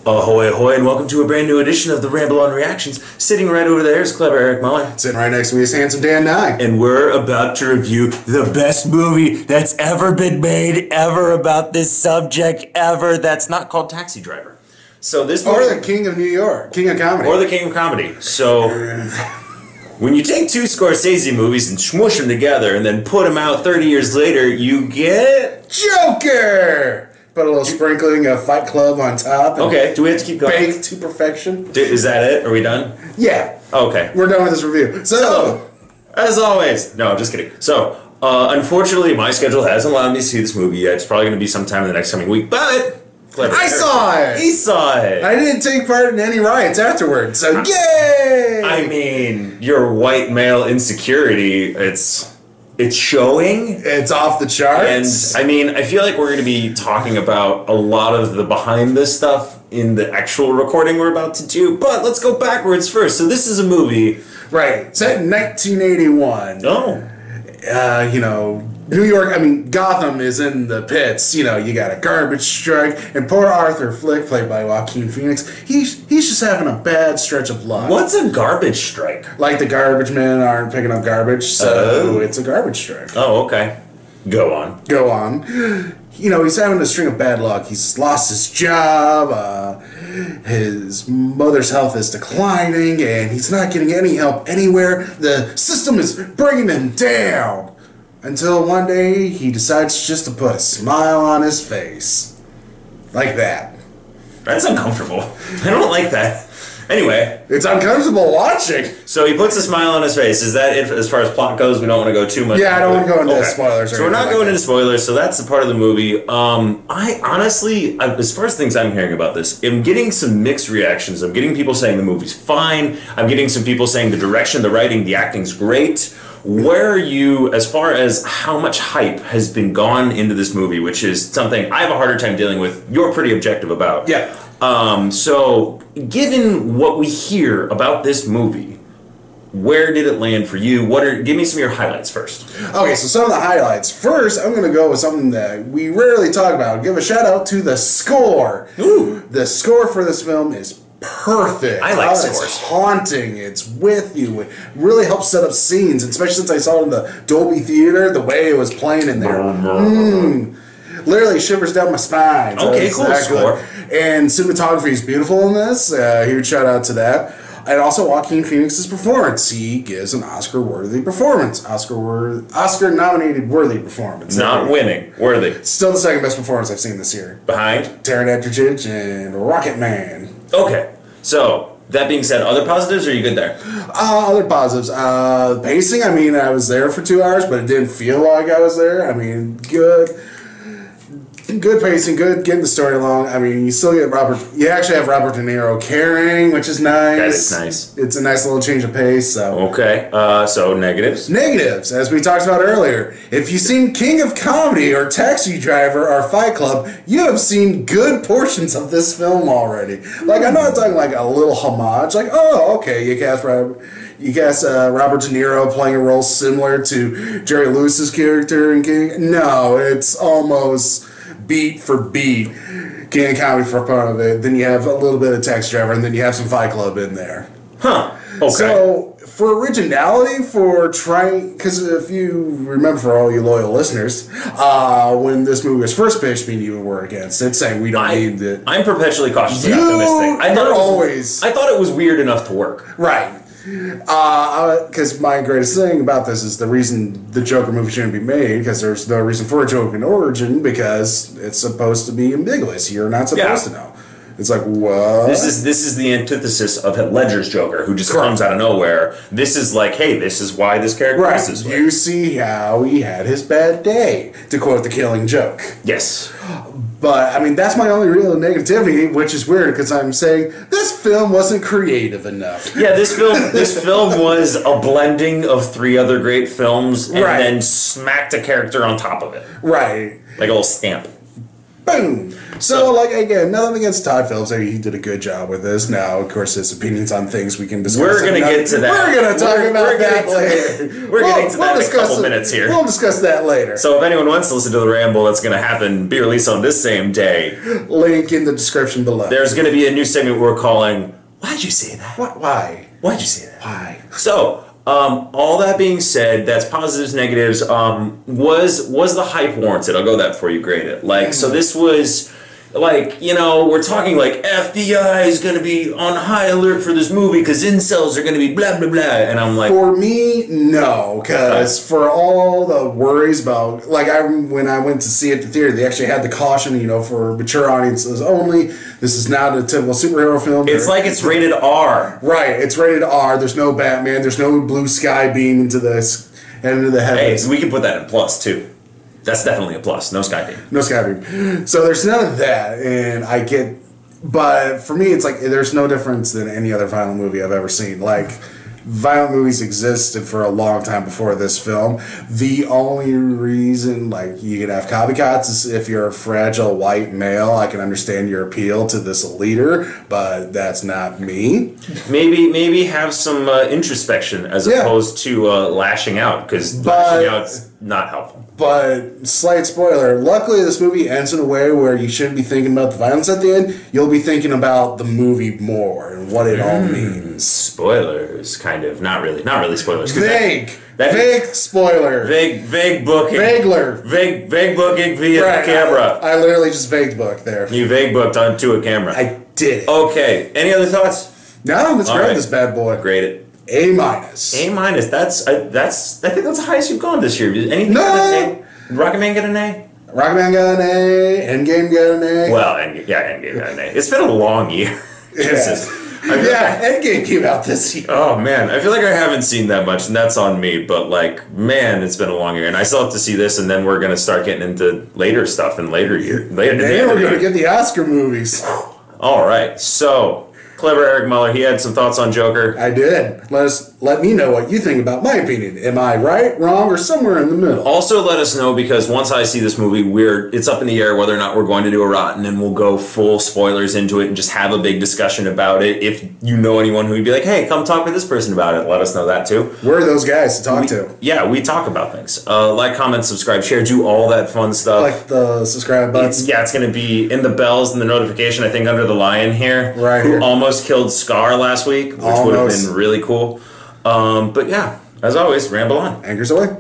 Ahoy, ahoy, and welcome to a brand new edition of the Ramble on Reactions. Sitting right over there is clever Eric Muller. Sitting right next to me is handsome Dan Nye. And we're about to review the best movie that's ever been made, ever, about this subject, ever. That's not called Taxi Driver. So this movie, Or the King of New York. King of Comedy. Or the King of Comedy. So when you take two Scorsese movies and smush them together and then put them out 30 years later, you get Joker! Put a little sprinkling of Fight Club on top. Okay, do we have to keep going? Baked to perfection. Is that it? Are we done? Yeah. Okay. We're done with this review. So as always, no, I'm just kidding. So, unfortunately, my schedule hasn't allowed me to see this movie yet. It's probably going to be sometime in the next coming week, but I saw it! He saw it! I didn't take part in any riots afterwards, so yay! I mean, your white male insecurity, it's showing. It's off the charts. And, I mean, I feel like we're going to be talking about a lot of the behind this stuff in the actual recording we're about to do, but let's go backwards first. So this is a movie. Right. Set in 1981. Oh. New York, Gotham is in the pits. You got a garbage strike, and poor Arthur Flick, played by Joaquin Phoenix, he's just having a bad stretch of luck. What's a garbage strike? Like the garbage men aren't picking up garbage, so it's a garbage strike. Oh, okay. Go on. Go on. He's having a string of bad luck. He's lost his job, his mother's health is declining, and he's not getting any help anywhere. The system is bringing him down. Until one day, he decides just to put a smile on his face. Like that. That's uncomfortable. I don't like that. Anyway. It's uncomfortable watching. So he puts a smile on his face. Is that it as far as plot goes? We don't want to go too much. Yeah, I don't want to go into spoilers. So we're not going into spoilers, so that's the part of the movie. I honestly, as far as things I'm hearing about this, I'm getting some mixed reactions. I'm getting people saying the movie's fine. I'm getting some people saying the direction, the writing, the acting's great. Where are you as far as how much hype has been gone into this movie, which is something I have a harder time dealing with. You're pretty objective about. Yeah. So, given what we hear about this movie, where did it land for you? Give me some of your highlights first. Okay, so some of the highlights. First, I'm going to go with something that we rarely talk about. Give a shout out to the score. Ooh. The score for this film is perfect. I like scores. It's haunting. It's with you. It really helps set up scenes, especially since I saw it in the Dolby Theater, the way it was playing in there. Literally shivers down my spine. Okay, cool score. And cinematography is beautiful in this. Huge shout out to that. And also Joaquin Phoenix's performance. He gives an Oscar-worthy performance. Oscar-nominated worthy performance. Not winning. Worthy. Still the second best performance I've seen this year. Behind? Taron Egerton and Rocket Man. Okay. So, that being said, other positives, or are you good there? Other positives. Pacing, I was there for 2 hours, but it didn't feel like I was there. Good pacing, good getting the story along. You still get you actually have Robert De Niro carrying, which is nice. That is nice. It's a nice little change of pace. So. Okay, so negatives? Negatives, as we talked about earlier. If you've seen King of Comedy or Taxi Driver or Fight Club, you have seen good portions of this film already. I'm not talking like a little homage, like, oh, okay, you cast Robert De Niro playing a role similar to Jerry Lewis's character in King. No, it's almost beat for beat King of Comedy for part of it. Then you have a little bit of Taxi Driver, and then you have some Fight Club in there. Huh. Okay. So, for originality, because if you remember, for all you loyal listeners, when this movie was first pitched, me and you were against it, saying we don't need it. I'm perpetually cautiously optimistic. I thought it was weird enough to work. Right. Because my greatest thing about this is the reason the Joker movie shouldn't be made, because there's no reason for a Joker in origin, because it's supposed to be ambiguous. You're not supposed to know. It's like, what? This is the antithesis of Heath Ledger's Joker, who just comes out of nowhere. This is like, hey, this is why this character is this way. You see how he had his bad day, to quote The Killing Joke. Yes. But, that's my only real negativity, which is weird, because I'm saying this film wasn't creative enough. Yeah, this film was a blending of 3 other great films, and then smacked a character on top of it. Right. Like a little stamp. Boom. So, like, again, nothing against Todd Phillips. He did a good job with this. Now, of course, his opinions on things we can discuss. We're going to get to that. We're going to talk about that later. We're getting to that in a couple minutes here. We'll discuss that later. So, if anyone wants to listen to the Ramble, that's going to happen, be released on this same day. Link in the description below. There's going to be a new segment we're calling, Why'd you say that? Why? Why'd you say that? Why? So, all that being said, that's positives, negatives. Was the hype warranted? I'll go that before you grade it. Like, so this was, like, you know, we're talking like FBI is going to be on high alert for this movie because incels are going to be blah, blah, blah. And I'm like... For me, no. Because for all the worries about... Like, when I went to see it at the theater, they actually had the caution, you know, for mature audiences only. This is not a typical superhero film. It's like it's rated R. Right, it's rated R. There's no Batman. There's no blue sky beam into the heavens. Hey, we can put that in plus, too. That's definitely a plus. No sky beam. No sky beam. So there's none of that, and I get... But for me, it's like there's no difference than any other violent movie I've ever seen. Like, violent movies existed for a long time before this film. The only reason, like, you can have copycats is if you're a fragile white male. I can understand your appeal to this leader, but that's not me. Maybe have some introspection as opposed to lashing out, because lashing out's not helpful. But, slight spoiler, luckily this movie ends in a way where you shouldn't be thinking about the violence at the end. You'll be thinking about the movie more and what it all means. Spoilers, kind of. Not really spoilers. Vague spoiler. Vague booking. Vagueler. Vague booking via camera. I literally just vague booked there. You vague booked onto a camera. I did it. Okay. Any other thoughts? No, let's grade this bad boy. Grade it. A minus. A minus. That's. I think that's the highest you've gone this year. Did anything? No. Did Rocketman get an A? Rocketman got an A. Endgame got an A. Well, Endgame got an A. It's been a long year. Endgame came out this year. Oh man, I feel like I haven't seen that much, and that's on me. But like, man, it's been a long year, and I still have to see this, and then we're gonna start getting into later stuff in later year. Then we're gonna get the Oscar movies. All right, so. Clever Eric Muller, he had some thoughts on Joker. I did. Let me know what you think about my opinion. Am I right, wrong, or somewhere in the middle? Also, let us know, because once I see this movie, it's up in the air whether or not we're going to do a rotten, and we'll go full spoilers into it and just have a big discussion about it. If you know anyone who would be like, hey, come talk to this person about it, let us know that too. We're those guys to talk to. Yeah, we talk about things. Like, comment, subscribe, share, do all that fun stuff. Like the subscribe button. It's going to be in the bells and the notification, I think, under the lion here. Right here. Who almost killed Scar last week, which would have been really cool. But yeah, as always, ramble on. Anchors away.